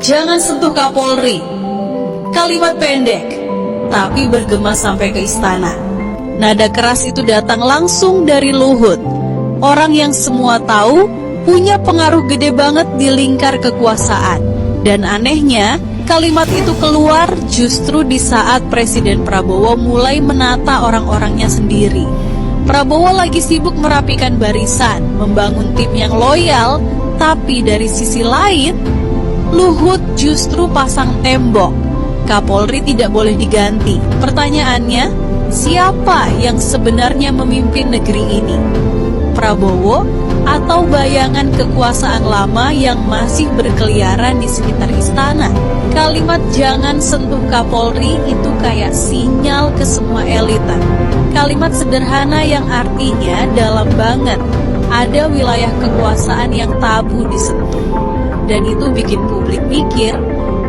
Jangan sentuh Kapolri. Kalimat pendek, tapi bergema sampai ke istana. Nada keras itu datang langsung dari Luhut, orang yang semua tahu punya pengaruh gede banget di lingkar kekuasaan. Dan anehnya, kalimat itu keluar justru di saat Presiden Prabowo mulai menata orang-orangnya sendiri. Prabowo lagi sibuk merapikan barisan, membangun tim yang loyal, tapi dari sisi lain, Luhut justru pasang tembok. Kapolri tidak boleh diganti. Pertanyaannya, siapa yang sebenarnya memimpin negeri ini? Prabowo atau bayangan kekuasaan lama yang masih berkeliaran di sekitar istana? Kalimat jangan sentuh Kapolri itu kayak sinyal ke semua elita. Kalimat sederhana yang artinya dalam banget. Ada wilayah kekuasaan yang tabu disentuh. Dan itu bikin publik mikir,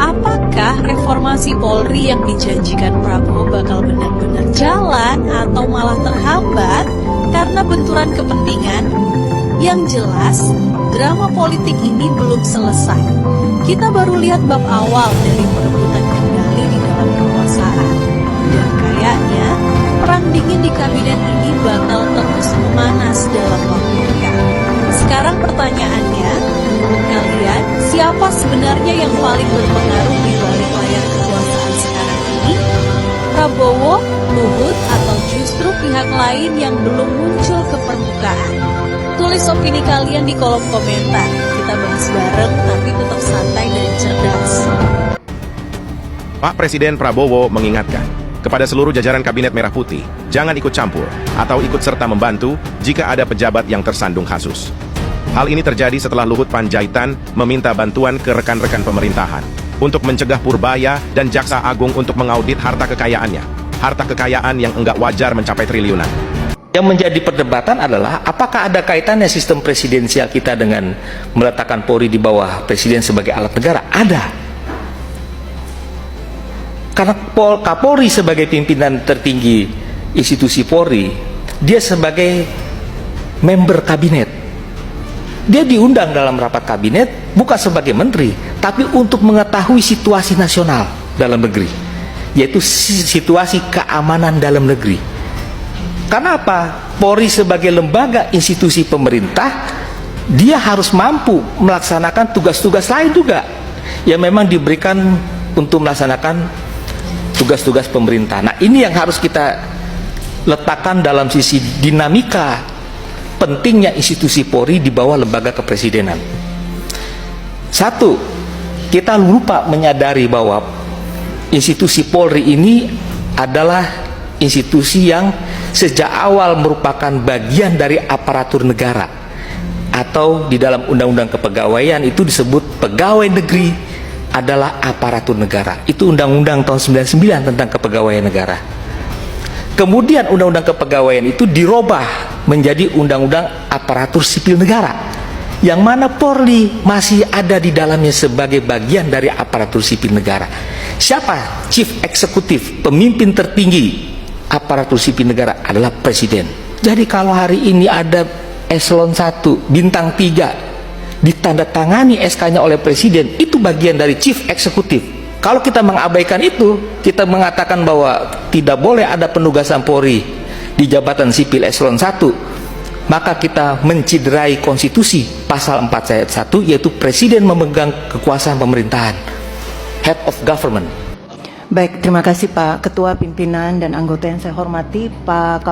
apakah reformasi Polri yang dijanjikan Prabowo bakal benar-benar jalan atau malah terhambat karena benturan kepentingan? Yang jelas, drama politik ini belum selesai. Kita baru lihat bab awal dari perebutan kendali di dalam kekuasaan. Dan kayaknya, perang dingin di kabinet ini bakal terus memanas dalam waktu dekat. Sekarang pertanyaannya, menurut kalian, siapa sebenarnya yang paling berpengaruh di balik layar kekuasaan sekarang ini? Prabowo, Luhut, atau justru pihak lain yang belum muncul ke permukaan? Tulis opini kalian di kolom komentar. Kita bahas bareng, tapi tetap santai dan cerdas. Pak Presiden Prabowo mengingatkan kepada seluruh jajaran Kabinet Merah Putih, jangan ikut campur atau ikut serta membantu jika ada pejabat yang tersandung kasus. Hal ini terjadi setelah Luhut Panjaitan meminta bantuan ke rekan-rekan pemerintahan untuk mencegah Purbaya dan Jaksa Agung untuk mengaudit harta kekayaannya. Harta kekayaan yang enggak wajar mencapai triliunan. Yang menjadi perdebatan adalah apakah ada kaitannya sistem presidensial kita dengan meletakkan Polri di bawah presiden sebagai alat negara? Ada. Karena Kapolri sebagai pimpinan tertinggi institusi Polri, dia sebagai member kabinet. Dia diundang dalam rapat kabinet bukan sebagai menteri, tapi untuk mengetahui situasi nasional dalam negeri, yaitu situasi keamanan dalam negeri. Karena apa? Polri sebagai lembaga institusi pemerintah, dia harus mampu melaksanakan tugas-tugas lain juga yang memang diberikan untuk melaksanakan tugas-tugas pemerintah. Nah, ini yang harus kita letakkan dalam sisi dinamika pentingnya institusi Polri di bawah lembaga kepresidenan. Satu, kita lupa menyadari bahwa institusi Polri ini adalah institusi yang sejak awal merupakan bagian dari aparatur negara, atau di dalam Undang-Undang Kepegawaian itu disebut pegawai negeri adalah aparatur negara. Itu Undang-Undang tahun 99 tentang kepegawaian negara. Kemudian Undang-Undang Kepegawaian itu dirubah menjadi Undang-Undang Aparatur Sipil Negara, yang mana Polri masih ada di dalamnya sebagai bagian dari aparatur sipil negara. Siapa chief eksekutif, pemimpin tertinggi aparatur sipil negara? Adalah presiden. Jadi kalau hari ini ada eselon 1 bintang 3 ditandatangani SK-nya oleh presiden, itu bagian dari chief eksekutif. Kalau kita mengabaikan itu, kita mengatakan bahwa tidak boleh ada penugasan Polri di jabatan sipil eselon 1, maka kita menciderai konstitusi pasal 4 ayat 1, yaitu presiden memegang kekuasaan pemerintahan, head of government. Baik, terima kasih Pak Ketua Pimpinan dan anggota yang saya hormati, Pak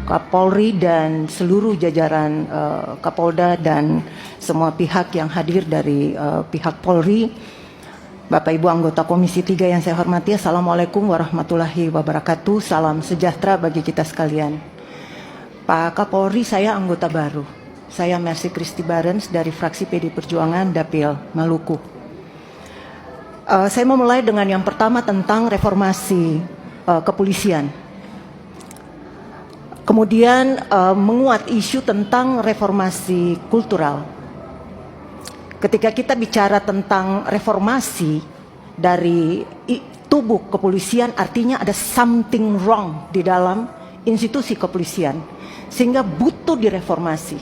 Kapolri dan seluruh jajaran Kapolda dan semua pihak yang hadir dari pihak Polri, Bapak Ibu anggota Komisi 3 yang saya hormati, Assalamualaikum warahmatullahi wabarakatuh, salam sejahtera bagi kita sekalian. Pak Kapolri, saya anggota baru, saya Mercy Christy Barens dari fraksi PD Perjuangan Dapil Maluku. Saya mau mulai dengan yang pertama tentang reformasi kepolisian. Kemudian menguat isu tentang reformasi kultural. Ketika kita bicara tentang reformasi dari tubuh kepolisian, artinya ada something wrong di dalam institusi kepolisian, sehingga butuh direformasi.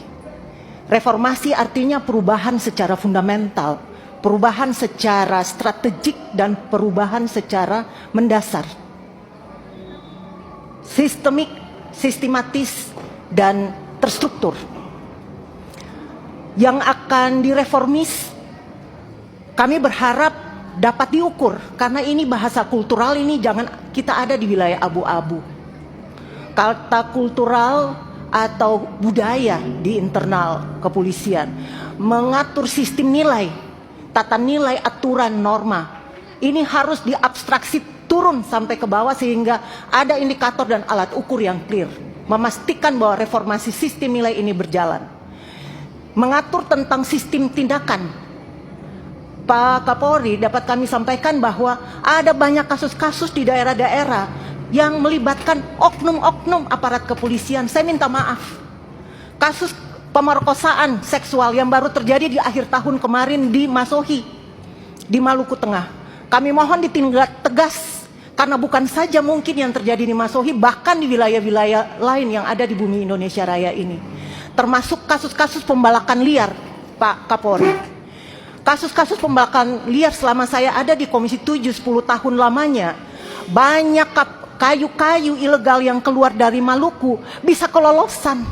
Reformasi artinya perubahan secara fundamental, perubahan secara strategik dan perubahan secara mendasar, sistemik, sistematis, dan terstruktur yang akan direformis. Kami berharap dapat diukur, karena ini bahasa kultural, ini jangan kita ada di wilayah abu-abu. Kata kultural atau budaya di internal kepolisian mengatur sistem nilai, tata nilai, aturan, norma. Ini harus diabstraksi turun sampai ke bawah sehingga ada indikator dan alat ukur yang clear, memastikan bahwa reformasi sistem nilai ini berjalan. Mengatur tentang sistem tindakan. Pak Kapolri, dapat kami sampaikan bahwa ada banyak kasus-kasus di daerah-daerah yang melibatkan oknum-oknum aparat kepolisian. Saya minta maaf. Kasus pemerkosaan seksual yang baru terjadi di akhir tahun kemarin di Masohi, di Maluku Tengah. Kami mohon ditindak tegas, karena bukan saja mungkin yang terjadi di Masohi, bahkan di wilayah-wilayah lain yang ada di bumi Indonesia Raya ini. Termasuk kasus-kasus pembalakan liar, Pak Kapolri. Kasus-kasus pembalakan liar selama saya ada di Komisi 7 10 tahun lamanya, banyak kayu-kayu ilegal yang keluar dari Maluku bisa kelolosan.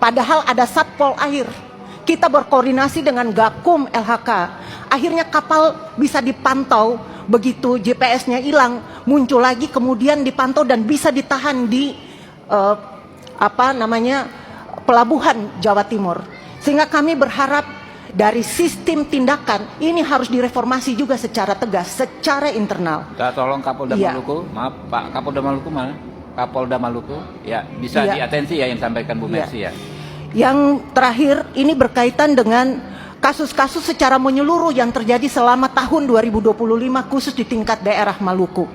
Padahal ada Satpol Air. Kita berkoordinasi dengan Gakum LHK. Akhirnya kapal bisa dipantau, begitu GPS-nya hilang, muncul lagi, kemudian dipantau dan bisa ditahan di pelabuhan Jawa Timur. Sehingga kami berharap dari sistem tindakan ini harus direformasi juga secara tegas, secara internal. Tolong Kapolda Ya. Maluku, maaf Pak Kapolda Maluku mana? Kapolda Maluku, ya bisa Ya. diatensi ya yang sampaikan Bu Ya. Mercy ya. Yang terakhir ini berkaitan dengan kasus-kasus secara menyeluruh yang terjadi selama tahun 2025 khusus di tingkat daerah Maluku.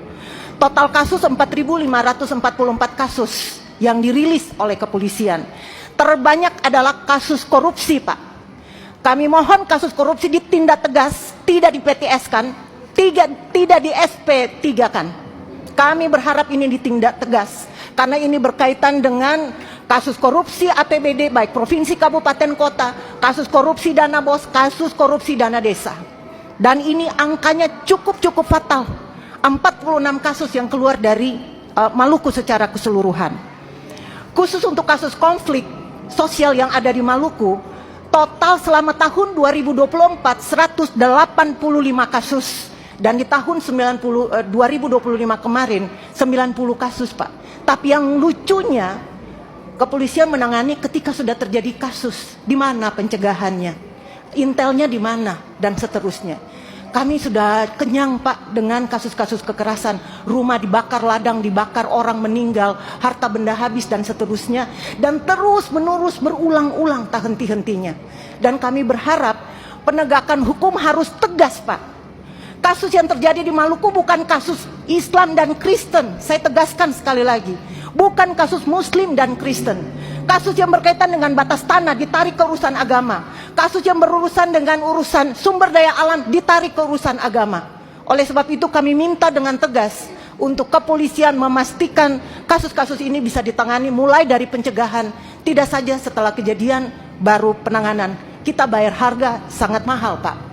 Total kasus 4.544 kasus yang dirilis oleh kepolisian. Terbanyak adalah kasus korupsi, Pak. Kami mohon kasus korupsi ditindak tegas, tidak di PTS-kan, tidak di SP3-kan. Kami berharap ini ditindak tegas, karena ini berkaitan dengan kasus korupsi APBD baik provinsi, kabupaten, kota, kasus korupsi dana bos, kasus korupsi dana desa. Dan ini angkanya cukup fatal. 46 kasus yang keluar dari Maluku secara keseluruhan. Khusus untuk kasus konflik sosial yang ada di Maluku, total selama tahun 2024 185 kasus, dan di tahun 2025 kemarin 90 kasus, Pak. Tapi yang lucunya, kepolisian menangani ketika sudah terjadi kasus. Di mana pencegahannya? Intelnya di mana? Dan seterusnya. Kami sudah kenyang, Pak, dengan kasus-kasus kekerasan. Rumah dibakar, ladang dibakar, orang meninggal, harta benda habis, dan seterusnya. Dan terus menerus berulang-ulang tak henti-hentinya. Dan kami berharap penegakan hukum harus tegas, Pak. Kasus yang terjadi di Maluku bukan kasus Islam dan Kristen. Saya tegaskan sekali lagi. Bukan kasus Muslim dan Kristen. Kasus yang berkaitan dengan batas tanah ditarik ke urusan agama. Kasus yang berurusan dengan urusan sumber daya alam ditarik ke urusan agama. Oleh sebab itu kami minta dengan tegas untuk kepolisian memastikan kasus-kasus ini bisa ditangani mulai dari pencegahan. Tidak saja setelah kejadian baru penanganan. Kita bayar harga sangat mahal, Pak.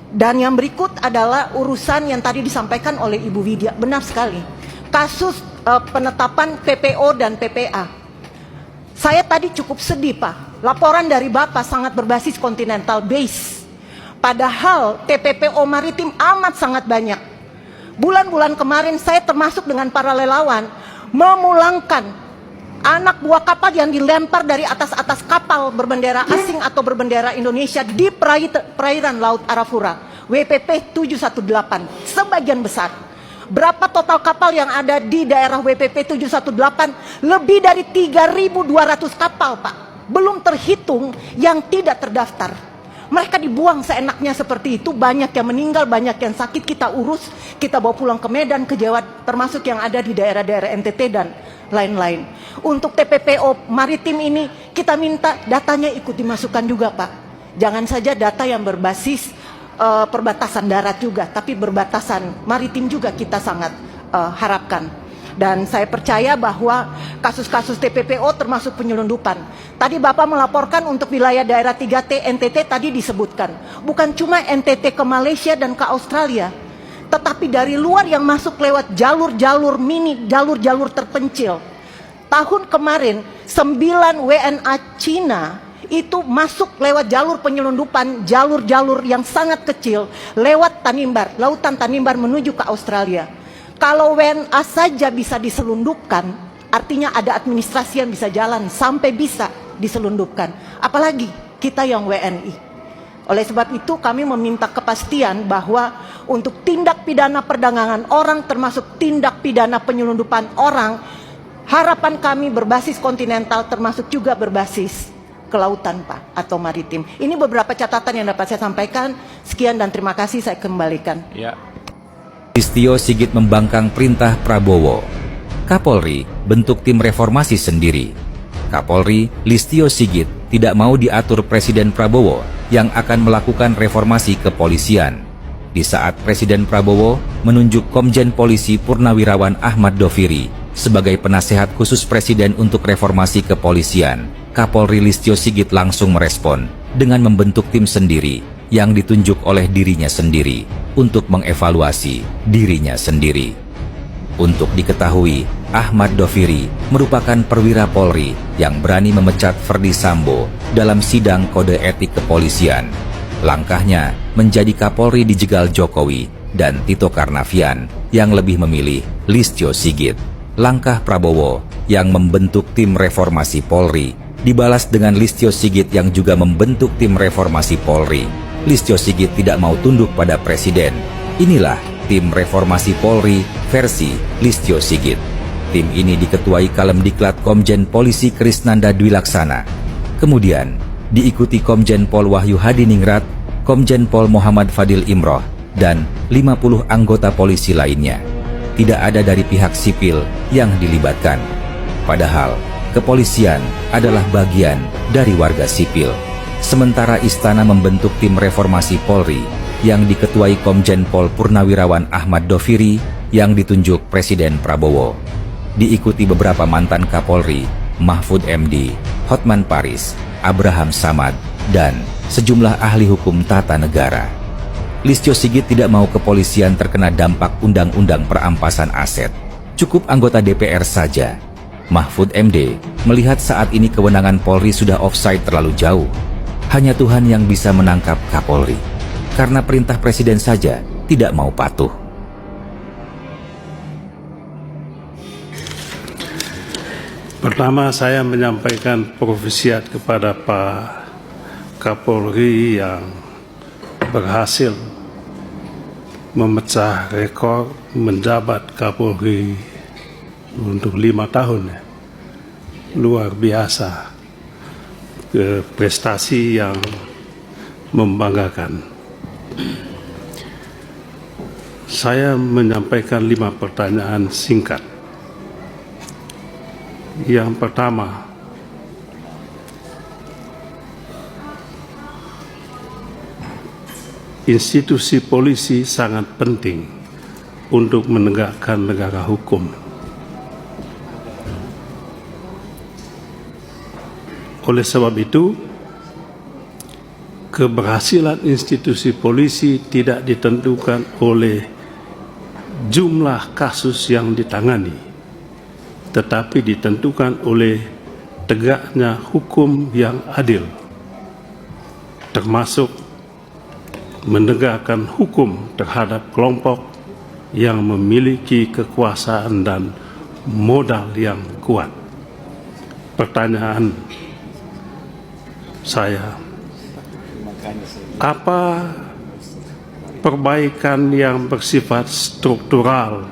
Dan yang berikut adalah urusan yang tadi disampaikan oleh Ibu Widya. Benar sekali. Kasus penetapan PPO dan PPA. Saya tadi cukup sedih, Pak. Laporan dari Bapak sangat berbasis continental base. Padahal TPPO maritim amat sangat banyak. Bulan-bulan kemarin saya termasuk dengan para relawan memulangkan anak buah kapal yang dilempar dari atas kapal berbendera asing atau berbendera Indonesia di perairan Laut Arafura, WPP 718, sebagian besar. Berapa total kapal yang ada di daerah WPP 718? Lebih dari 3.200 kapal, Pak. Belum terhitung yang tidak terdaftar. Mereka dibuang seenaknya seperti itu. Banyak yang meninggal, banyak yang sakit. Kita urus, kita bawa pulang ke Medan, ke Jawa, termasuk yang ada di daerah-daerah NTT dan lain-lain. Untuk TPPO maritim ini, kita minta datanya ikut dimasukkan juga, Pak. Jangan saja data yang berbasis perbatasan darat juga, tapi berbatasan maritim juga kita sangat harapkan. Dan saya percaya bahwa kasus-kasus TPPO termasuk penyelundupan. Tadi Bapak melaporkan untuk wilayah daerah 3T NTT tadi disebutkan. Bukan cuma NTT ke Malaysia dan ke Australia, tetapi dari luar yang masuk lewat jalur-jalur mini, jalur-jalur terpencil. Tahun kemarin 9 WNA Cina itu masuk lewat jalur penyelundupan, jalur-jalur yang sangat kecil lewat Tanimbar, lautan Tanimbar menuju ke Australia. Kalau WNA saja bisa diselundupkan, artinya ada administrasi yang bisa jalan sampai bisa diselundupkan, apalagi kita yang WNI. Oleh sebab itu kami meminta kepastian bahwa untuk tindak pidana perdagangan orang termasuk tindak pidana penyelundupan orang, harapan kami berbasis kontinental termasuk juga berbasis kelautan Pak, atau maritim. Ini beberapa catatan yang dapat saya sampaikan. Sekian dan terima kasih, saya kembalikan. Ya. Listio Sigit membangkang perintah Prabowo. Kapolri bentuk tim reformasi sendiri. Kapolri Listio Sigit tidak mau diatur Presiden Prabowo yang akan melakukan reformasi kepolisian. Di saat Presiden Prabowo menunjuk Komjen Polisi Purnawirawan Ahmad Doviri sebagai penasehat khusus Presiden untuk reformasi kepolisian, Kapolri Listio Sigit langsung merespon dengan membentuk tim sendiri yang ditunjuk oleh dirinya sendiri untuk mengevaluasi dirinya sendiri. Untuk diketahui, Ahmad Doviri merupakan perwira Polri yang berani memecat Ferdi Sambo dalam sidang kode etik kepolisian. Langkahnya menjadi Kapolri dijegal Jokowi dan Tito Karnavian yang lebih memilih Listio Sigit. Langkah Prabowo yang membentuk tim reformasi Polri dibalas dengan Listio Sigit yang juga membentuk tim reformasi Polri. Listio Sigit tidak mau tunduk pada Presiden. Inilah tim reformasi Polri versi Listio Sigit. Tim ini diketuai Kalemdiklat Komjen Polisi Krisnanda Dwi Laksana. Kemudian diikuti Komjen Pol Wahyu Hadiningrat, Komjen Pol Muhammad Fadil Imroh, dan 50 anggota polisi lainnya. Tidak ada dari pihak sipil yang dilibatkan. Padahal kepolisian adalah bagian dari warga sipil. Sementara Istana membentuk tim reformasi Polri yang diketuai Komjen Pol Purnawirawan Ahmad Doviri yang ditunjuk Presiden Prabowo. Diikuti beberapa mantan Kapolri, Mahfud MD, Hotman Paris, Abraham Samad, dan sejumlah ahli hukum tata negara. Listio Sigit tidak mau kepolisian terkena dampak undang-undang perampasan aset. Cukup anggota DPR saja. Mahfud MD melihat saat ini kewenangan Polri sudah offside terlalu jauh. Hanya Tuhan yang bisa menangkap Kapolri. Karena perintah Presiden saja tidak mau patuh. Pertama, saya menyampaikan profesiat kepada Pak Kapolri yang berhasil memecah rekor menjabat Kapolri untuk 5 tahun. Luar biasa, prestasi yang membanggakan. Saya menyampaikan 5 pertanyaan singkat. Yang pertama, institusi polisi sangat penting untuk menegakkan negara hukum. Oleh sebab itu, keberhasilan institusi polisi tidak ditentukan oleh jumlah kasus yang ditangani, tetapi ditentukan oleh tegaknya hukum yang adil, termasuk menegakkan hukum terhadap kelompok yang memiliki kekuasaan dan modal yang kuat. Pertanyaan saya, apa perbaikan yang bersifat struktural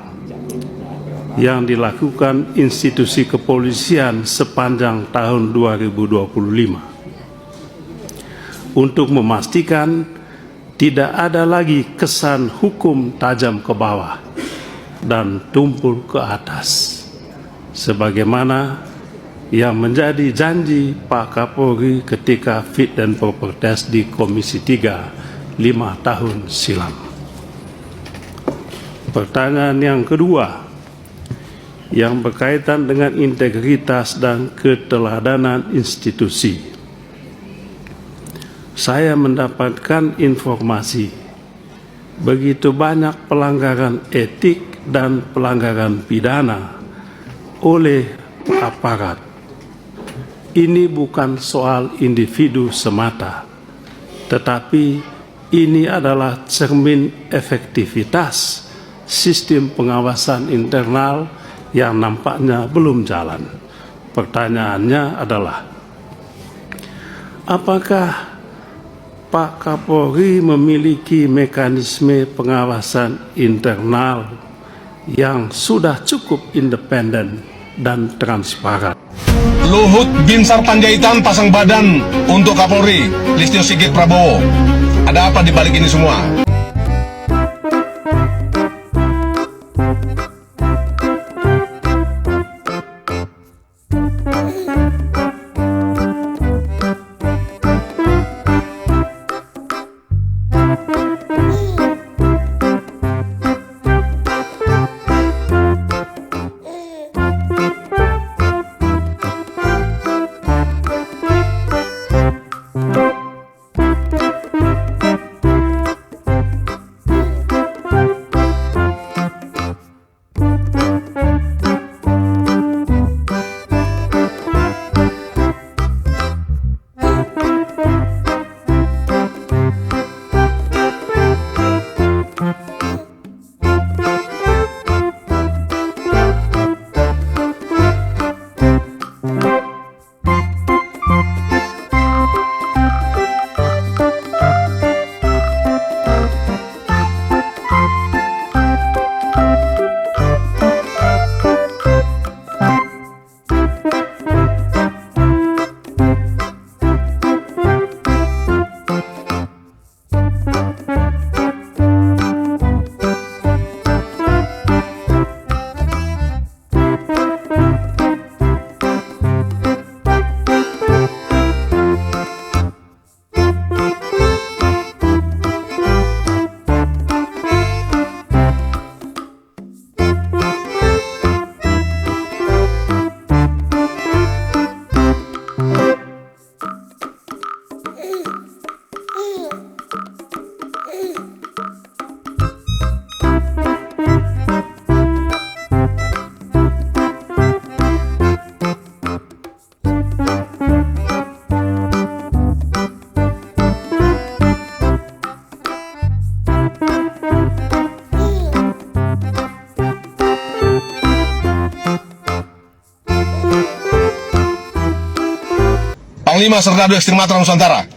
yang dilakukan institusi kepolisian sepanjang tahun 2025 untuk memastikan tidak ada lagi kesan hukum tajam ke bawah dan tumpul ke atas, sebagaimana yang menjadi janji Pak Kapolri ketika fit dan proper test di Komisi 3 5 tahun silam. Pertanyaan yang kedua, yang berkaitan dengan integritas dan keteladanan institusi. Saya mendapatkan informasi begitu banyak pelanggaran etik dan pelanggaran pidana oleh aparat. Ini bukan soal individu semata, tetapi ini adalah cermin efektivitas sistem pengawasan internal yang nampaknya belum jalan. Pertanyaannya adalah, apakah Pak Kapolri memiliki mekanisme pengawasan internal yang sudah cukup independen dan transparan? Luhut Binsar Panjaitan pasang badan untuk Kapolri Listio Sigit Prabowo. Ada apa di balik ini semua? Panglima Serdadu Ekstrim Matra Nusantara